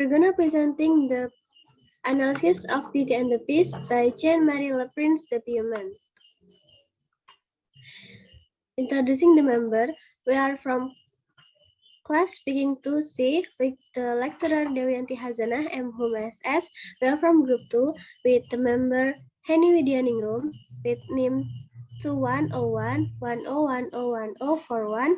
We're gonna presenting the analysis of Beauty and the Beast by Jean-Marie Le Prince de Beaumont. Introducing the member, we are from class speaking to C with the lecturer Dewianti Khazanah M.Hum SS. We are from group 2 with the member Heni Widyaningrum with name 210110101041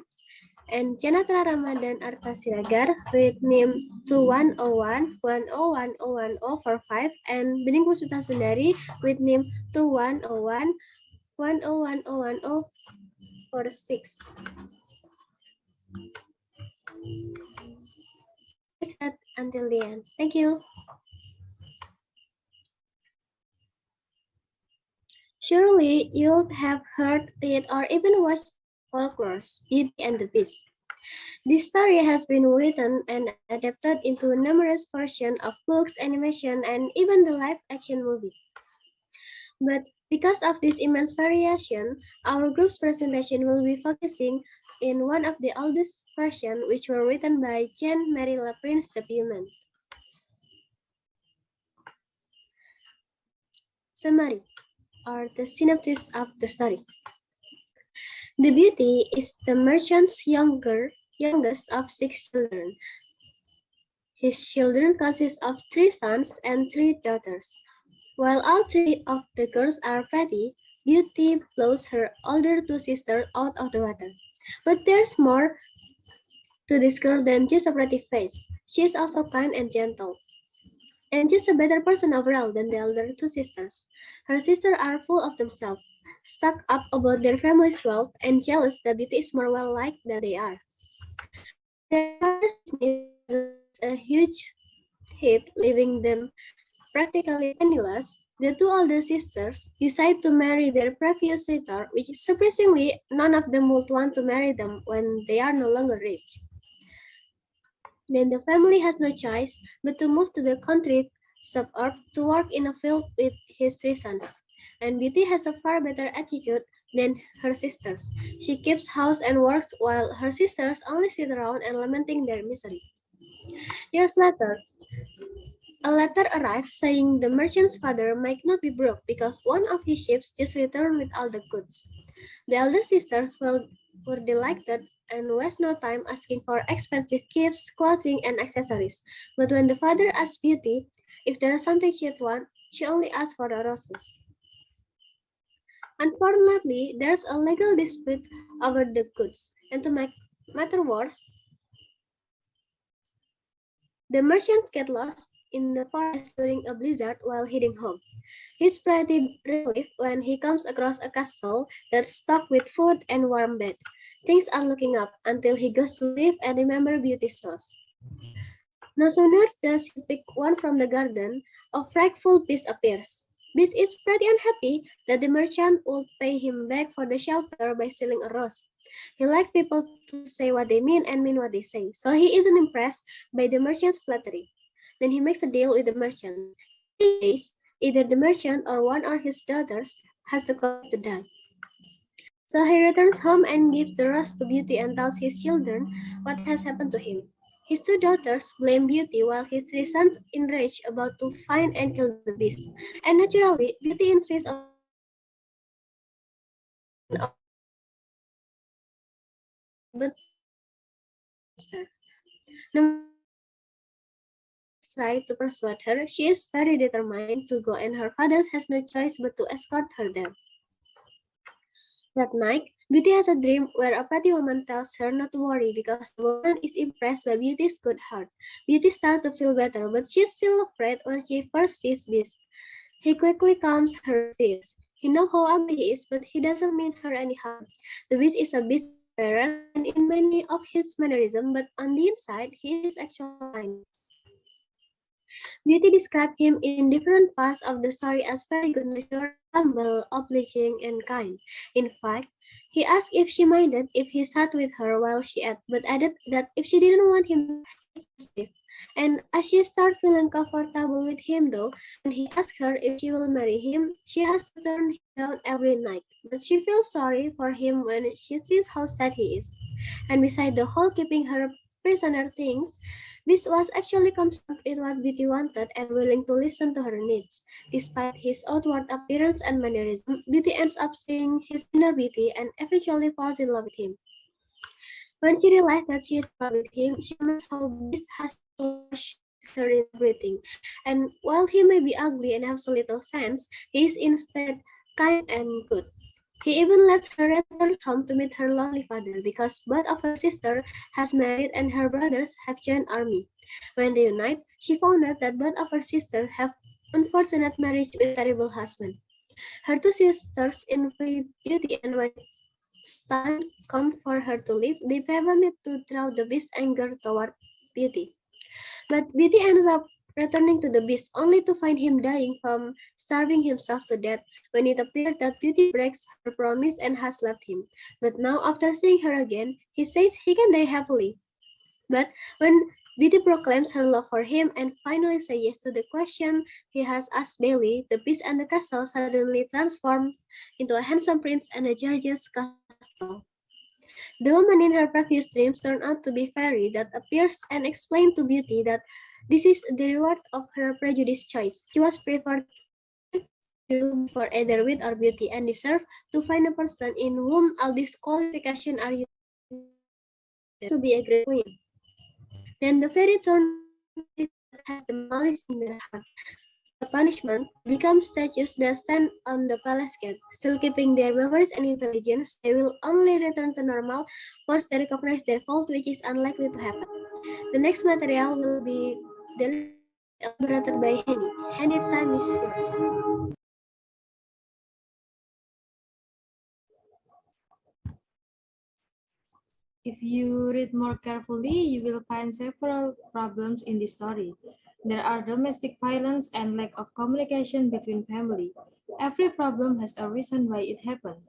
and Janatra Ramadhan Artha Siregar with name 210110101045 and Bening Puspita Sundari with name 210110101046. Until the end. Thank you. Surely you have heard, read, or even watched folklore's Beauty and the Beast. This story has been written and adapted into numerous versions of books, animation, and even the live-action movie. But because of this immense variation, our group's presentation will be focusing in one of the oldest versions, which were written by Jean-Marie Le Prince de Beaumont. Summary, or the synopsis of the story. The Beauty is the merchant's youngest of 6 children. His children consist of 3 sons and 3 daughters. While all 3 of the girls are pretty, Beauty blows her older 2 sisters out of the water. But there's more to this girl than just a pretty face. She is also kind and gentle, and just a better person overall than the elder 2 sisters. Her sisters are full of themselves, stuck up about their family's wealth, and jealous that Beauty is more well-liked than they are. Their father's is a huge hit, leaving them practically penniless. The 2 older sisters decide to marry their previous suitor, which surprisingly none of them would want to marry them when they are no longer rich. Then the family has no choice but to move to the country suburb to work in a field with his 3 sons. And Beauty has a far better attitude than her sisters. She keeps house and works while her sisters only sit around and lamenting their misery. Years later, a letter arrives saying the merchant's father might not be broke because one of his ships just returned with all the goods. The elder sisters were delighted and waste no time asking for expensive gifts, clothing, and accessories. But when the father asked Beauty if there is something she'd want, she only asked for the roses. Unfortunately, there's a legal dispute over the goods, and to make matter worse, the merchant gets lost in the forest during a blizzard while heading home. He's pretty relieved when he comes across a castle that's stocked with food and warm bed. Things are looking up until he goes to live and remember Beauty's rose. No sooner does he pick one from the garden, a frightful beast appears. Beast is pretty unhappy that the merchant would pay him back for the shelter by stealing a rose. He likes people to say what they mean and mean what they say, so he isn't impressed by the merchant's flattery. Then he makes a deal with the merchant. In 3 days, either the merchant or one of his daughters has to come to die. So he returns home and gives the rose to Beauty and tells his children what has happened to him. His 2 daughters blame Beauty while his 3 sons enraged about to find and kill the beast. And naturally, Beauty insists on but no try to persuade her, she is very determined to go and her father has no choice but to escort her there. That night, Beauty has a dream where a pretty woman tells her not to worry because the woman is impressed by Beauty's good heart. Beauty starts to feel better, but she's still afraid when she first sees Beast. He quickly calms her fears. He knows how ugly he is, but he doesn't mean her any harm. The Beast is a beast bearer and in many of his mannerisms, but on the inside, he is actually kind. Beauty described him in different parts of the story as very good-natured, humble, obliging, and kind. In fact, he asked if she minded if he sat with her while she ate, but added that if she didn't want him, he was safe. And as she started feeling comfortable with him though, when he asked her if she will marry him, she has to turn him down every night. But she feels sorry for him when she sees how sad he is. And beside the whole keeping her prisoner things, Beast was actually concerned with what Beauty wanted and willing to listen to her needs. Despite his outward appearance and mannerism, Beauty ends up seeing his inner beauty and eventually falls in love with him. When she realized that she is in love with him, she amazed how Beast has so much with her in everything. And while he may be ugly and have so little sense, he is instead kind and good. He even lets her return home to meet her lonely father because both of her sister has married and her brothers have joined army. When reunited, she found out that both of her sisters have unfortunate marriage with terrible husband. Her two sisters envy Beauty, and when it's time come for her to leave, they prevented to draw the beast's anger toward Beauty. But Beauty ends up returning to the beast only to find him dying from starving himself to death when it appeared that Beauty breaks her promise and has left him. But now, after seeing her again, he says he can die happily. But when Beauty proclaims her love for him and finally says yes to the question he has asked daily, the beast and the castle suddenly transform into a handsome prince and a gorgeous castle. The woman in her previous dreams turned out to be fairy that appears and explained to Beauty that this is the reward of her prejudiced choice. She was preferred you before either wit or beauty and deserve to find a person in whom all these qualifications are to be a great queen. Then the fairy turned into a sister that has the malice in their heart. As a punishment, they become statues that stand on the palace gate. Still keeping their memories and intelligence, they will only return to normal once they recognize their fault, which is unlikely to happen. The next material will be elaborated by Heni. Heni, time is yours. If you read more carefully, you will find several problems in this story. There are domestic violence and lack of communication between family. Every problem has a reason why it happened.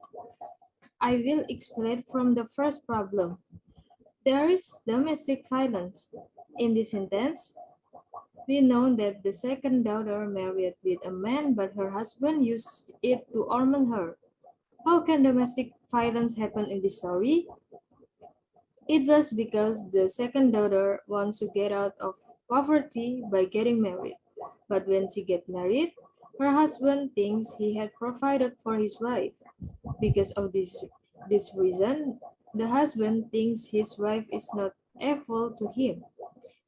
I will explain from the first problem. There is domestic violence. In this sentence, we know that the second daughter married with a man, but her husband used it to ornament her. How can domestic violence happen in this story? It was because the second daughter wants to get out of poverty by getting married. But when she gets married, her husband thinks he had provided for his wife. Because of this reason, the husband thinks his wife is not equal to him.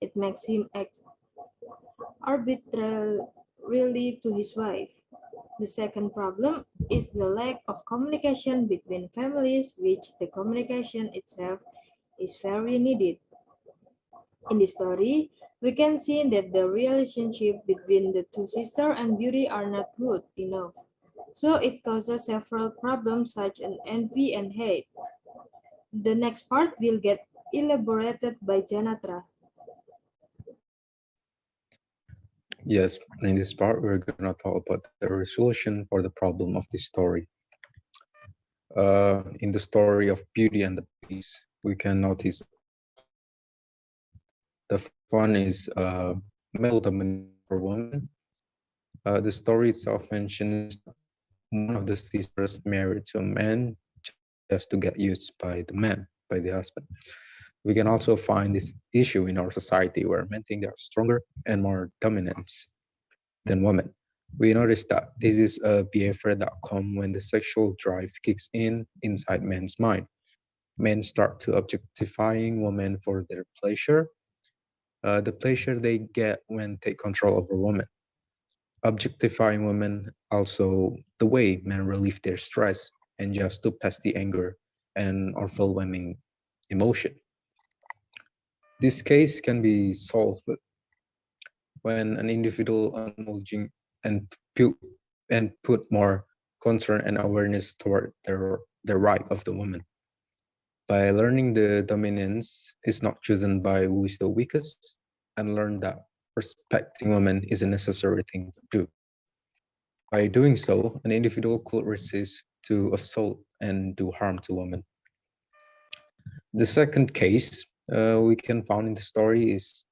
It makes him act arbitrarily to his wife. The second problem is the lack of communication between families, which the communication itself is very needed. In the story, we can see that the relationship between the two sisters and Beauty are not good enough. So it causes several problems such as envy and hate. The next part will get elaborated by Janatra. Yes, in this part, we're going to talk about the resolution for the problem of this story. In the story of Beauty and the Beast, we can notice two characters. The first one is male dominance over woman. The story itself mentions that one of the sisters married to a man just to get used by the man, by the husband. We can also find this issue in our society where men think they are stronger and more dominant than women. We notice that this is a behavior that comes when the sexual drive kicks in inside men's mind. Men start to objectifying women for their pleasure, the pleasure they get when take control over women. Objectifying women also the way men relieve their stress and just to pass the anger and overwhelming emotion. This case can be solved when an individual acknowledging and put more concern and awareness toward the right of the woman. By learning the dominance is not chosen by who is the weakest, and learn that respecting women is a necessary thing to do. By doing so, an individual could resist to assault and do harm to women. The second case we can find in the story is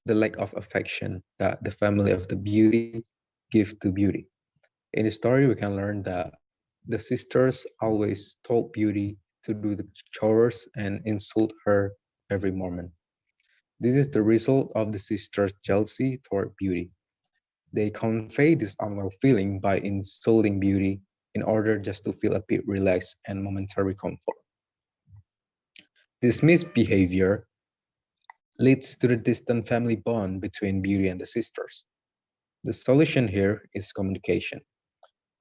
the lack of affection that the family of the beauty give to beauty. In the story, we can learn that the sisters always told Beauty to do the chores and insult her every moment. This is the result of the sisters' jealousy toward beauty. They convey this unwell feeling by insulting beauty in order just to feel a bit relaxed and momentary comfort. This misbehavior leads to the distant family bond between Beauty and the sisters. The solution here is communication,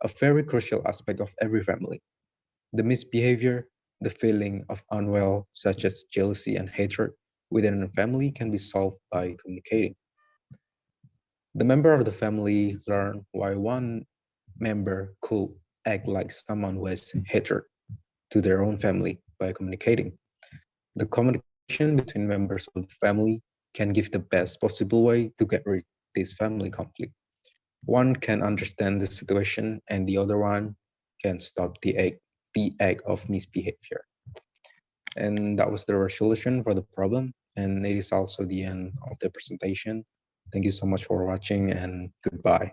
a very crucial aspect of every family. The misbehavior, the feeling of unwell, such as jealousy and hatred within a family, can be solved by communicating. The member of the family learn why one member could act like someone who has hatred to their own family by communicating. The communication between members of the family can give the best possible way to get rid of this family conflict. One can understand the situation and the other one can stop the act of misbehavior. And that was the resolution for the problem. And it is also the end of the presentation. Thank you so much for watching and goodbye.